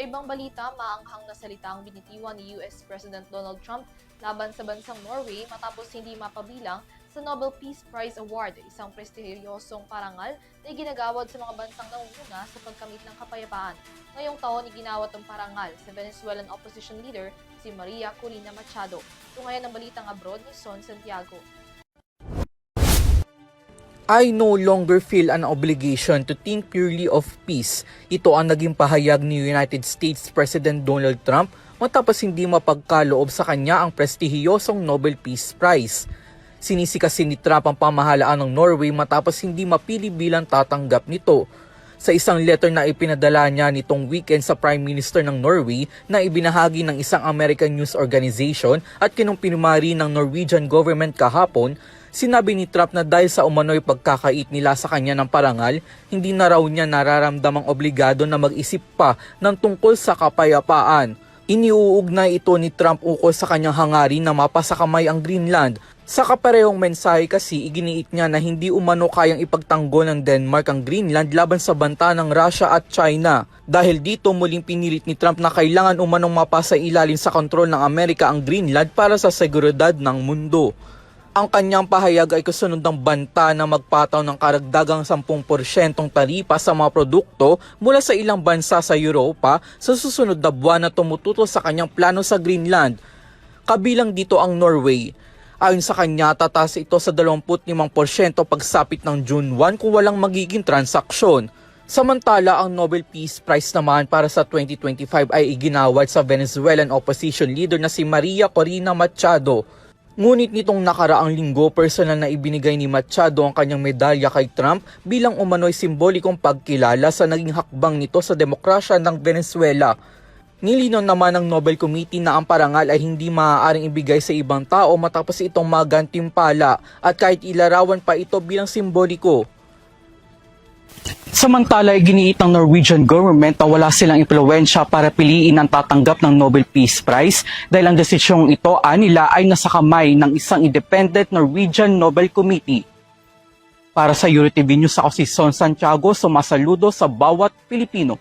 ibang balita, maanghang na salita ang binitiwan ni US President Donald Trump laban sa bansang Norway matapos hindi mapabilang sa Nobel Peace Prize Award, isang prestihiyosong parangal na iginagawad sa mga bansang nangunguna sa pagkamit ng kapayapaan. Ngayong taon, iginawat ang parangal sa Venezuelan opposition leader si Maria Corina Machado. Tungayan ng balitang abroad ni Son Santiago. I no longer feel an obligation to think purely of peace. Ito ang naging pahayag ni United States President Donald Trump matapos hindi mapagkaloob sa kanya ang prestihiyosong Nobel Peace Prize. Sinisikasin ni Trump ang pamahalaan ng Norway matapos hindi mapili bilang tatanggap nito. Sa isang letter na ipinadala niya nitong weekend sa Prime Minister ng Norway na ibinahagi ng isang American news organization at kinumpirmari ng Norwegian government kahapon, sinabi ni Trump na dahil sa umano'y pagkakait nila sa kanya ng parangal, hindi na raw niya nararamdamang obligado na mag-isip pa ng tungkol sa kapayapaan. Iniuugnay ito ni Trump ukol sa kanyang hangarin na mapasakamay ang Greenland. Sa kaparehong mensahe kasi, iginiit niya na hindi umano kayang ipagtanggol ng Denmark ang Greenland laban sa banta ng Russia at China. Dahil dito, muling pinilit ni Trump na kailangan umanong mapasa ilalim sa kontrol ng Amerika ang Greenland para sa seguridad ng mundo. Ang kanyang pahayag ay kasunod ng banta na magpataw ng karagdagang 10% taripa sa mga produkto mula sa ilang bansa sa Europa sa susunod na buwan na tumututol sa kanyang plano sa Greenland. Kabilang dito ang Norway. Ayon sa kanya, tataas ito sa 25% pagsapit ng June 1 kung walang magiging transaksyon. Samantala, ang Nobel Peace Prize naman para sa 2025 ay iginawad sa Venezuelan opposition leader na si Maria Corina Machado. Ngunit nitong nakaraang linggo, personal na ibinigay ni Machado ang kanyang medalya kay Trump bilang umano'y simbolikong pagkilala sa naging hakbang nito sa demokrasya ng Venezuela. Nilinaw naman ng Nobel Committee na ang parangal ay hindi maaaring ibigay sa ibang tao matapos itong magantimpala at kahit ilarawan pa ito bilang simboliko. Samantala, iginiit ng Norwegian government na wala silang impluwensya para piliin ang tatanggap ng Nobel Peace Prize dahil ang desisyong ito nila ay nasa kamay ng isang independent Norwegian Nobel Committee. Para sa EuroTV News, ako si Son Santiago, sumasaludo sa bawat Pilipino.